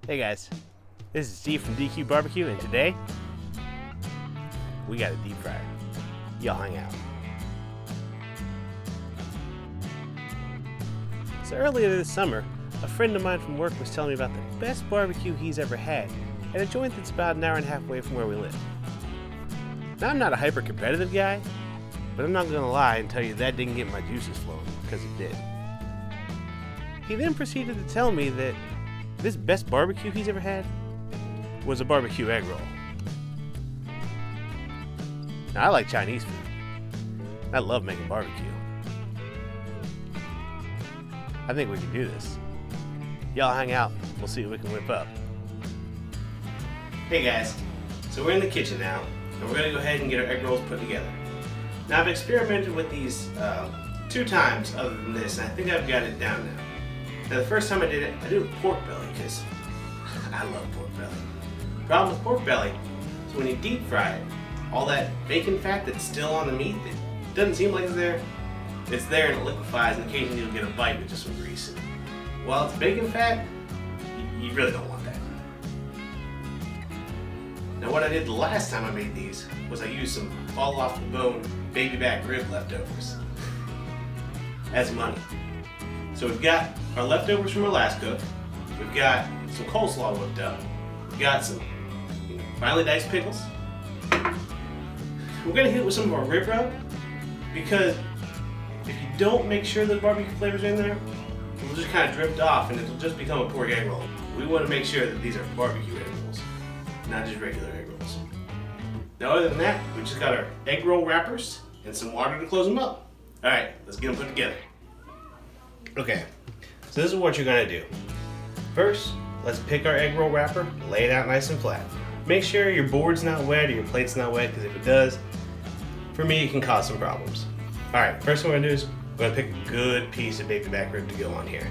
Hey guys, this is Steve from DQ Barbecue, and today we got a deep fryer. Y'all hang out. So earlier this summer, a friend of mine from work was telling me about the best barbecue he's ever had at a joint that's about an hour and a half away from where we live. Now I'm not a hyper competitive guy, but I'm not gonna lie and tell you that didn't get my juices flowing, because it did. He then proceeded to tell me that this best barbecue he's ever had was a barbecue egg roll. Now, I like Chinese food. I love making barbecue. I think we can do this. Y'all hang out. We'll see what we can whip up. Hey guys, so we're in the kitchen now, and we're gonna go ahead and get our egg rolls put together. Now I've experimented with these 2 times other than this, and I think I've got it down now. Now the first time I did it with pork belly, because I love pork belly. The problem with pork belly is when you deep fry it, all that bacon fat that's still on the meat, it doesn't seem like it's there and it liquefies, and occasionally you'll get a bite with just some grease. And while it's bacon fat, you really don't want that. Now what I did the last time I made these was I used some fall off the bone baby back rib leftovers as money. So we've got our leftovers from our last cook, we've got some coleslaw whipped up, we've got some finely diced pickles. We're gonna hit it with some of our rib rub, because if you don't make sure those barbecue flavors are in there, it'll just kind of drift off and it'll just become a pork egg roll. We want to make sure that these are barbecue egg rolls, not just regular egg rolls. Now other than that, we just got our egg roll wrappers and some water to close them up. Alright, let's get them put together. Okay, so this is what you're gonna do. First, let's pick our egg roll wrapper, lay it out nice and flat. Make sure your board's not wet or your plate's not wet, because if it does, for me, it can cause some problems. Alright, first thing we're gonna do is we're gonna pick a good piece of baby back rib to go on here.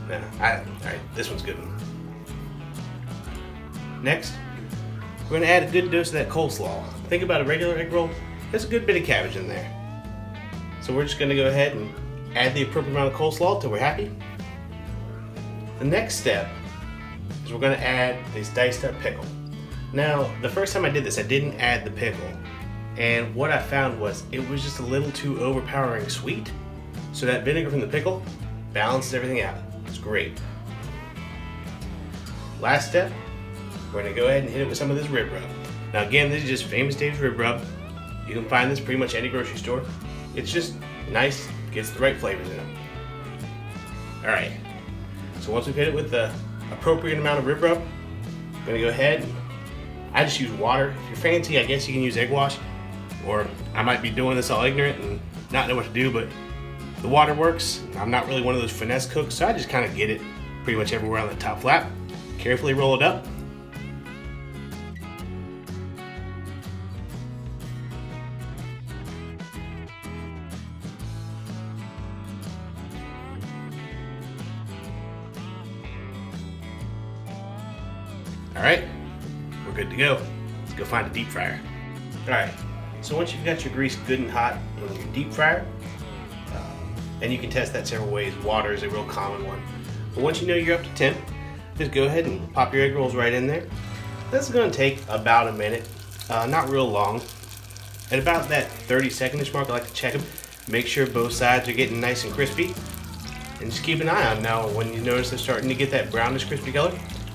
Now, alright, this one's good one. Next, we're gonna add a good dose of that coleslaw. Think about a regular egg roll, there's a good bit of cabbage in there. So we're just gonna go ahead and add the appropriate amount of coleslaw till we're happy. The next step is we're gonna add this diced up pickle. Now, the first time I did this, I didn't add the pickle. And what I found was it was just a little too overpowering sweet. So that vinegar from the pickle balanced everything out. It's great. Last step, we're gonna go ahead and hit it with some of this rib rub. Now again, this is just Famous Dave's rib rub. You can find this pretty much any grocery store. It's just nice, gets the right flavors in it. All right, so once we've hit it with the appropriate amount of rib rub, I'm gonna go ahead and I just use water. If you're fancy, I guess you can use egg wash, or I might be doing this all ignorant and not know what to do, but the water works. I'm not really one of those finesse cooks, so I just kind of get it pretty much everywhere on the top flap. Carefully roll it up. All right, we're good to go. Let's go find a deep fryer. All right, so once you've got your grease good and hot in your deep fryer, and you can test that several ways. Water is a real common one. But once you know you're up to temp, just go ahead and pop your egg rolls right in there. This is gonna take about a minute, not real long. At about that 30-second-ish mark, I like to check them. Make sure both sides are getting nice and crispy. And just keep an eye on now. When you notice they're starting to get that brownish crispy color,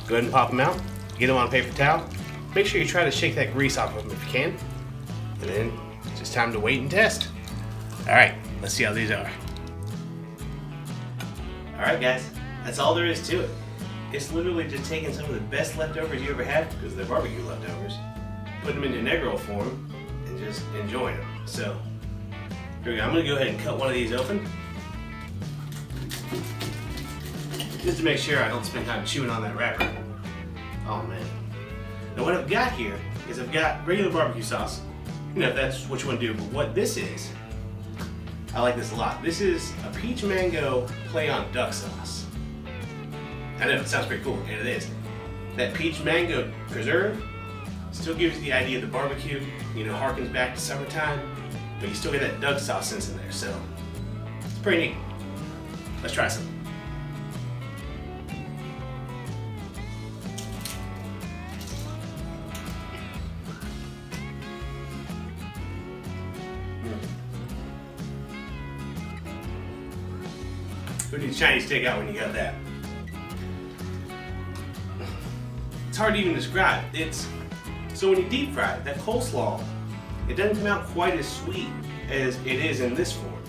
go ahead and pop them out. Get them on a paper towel. Make sure you try to shake that grease off of them if you can. And then it's just time to wait and test. All right, let's see how these are. All right, guys, that's all there is to it. It's literally just taking some of the best leftovers you ever had, because they're barbecue leftovers, putting them in an egg roll form, and just enjoying them. So here we go. I'm gonna go ahead and cut one of these open, just to make sure I don't spend time chewing on that wrapper. Oh man. Now what I've got here is I've got regular barbecue sauce. You know, if that's what you want to do, but what this is, I like this a lot. This is a peach mango play on duck sauce. I know, it sounds pretty cool, and it is. That peach mango preserve still gives you the idea of the barbecue, you know, harkens back to summertime, but you still get that duck sauce sense in there, so it's pretty neat. Let's try some. Who needs Chinese takeout when you got that? It's hard to even describe. So when you deep fry it, that coleslaw, it doesn't come out quite as sweet as it is in this form.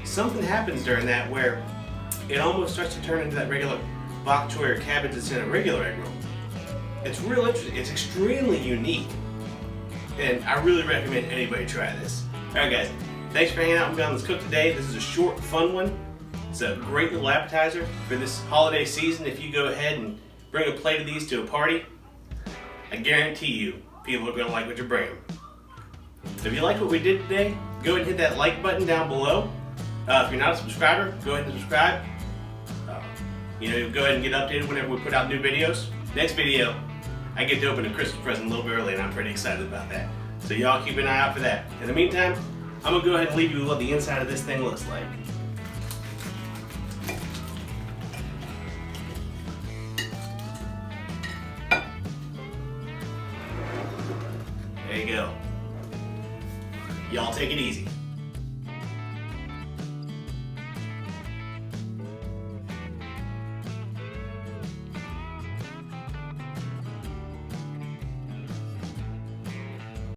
Something happens during that where it almost starts to turn into that regular bok choy or cabbage that's in a regular egg roll. It's real interesting. It's extremely unique, and I really recommend anybody try this. All right, guys. Thanks for hanging out with me on Let's Cook Today. This is a short, fun one. It's a great little appetizer for this holiday season. If you go ahead and bring a plate of these to a party, I guarantee you people are going to like what you're bringing. If you like what we did today, go ahead and hit that like button down below. If you're not a subscriber, go ahead and subscribe. Go ahead and get updated whenever we put out new videos. Next video, I get to open a Christmas present a little bit early, and I'm pretty excited about that. So y'all keep an eye out for that. In the meantime, I'm going to go ahead and leave you with what the inside of this thing looks like. There you go. Y'all take it easy.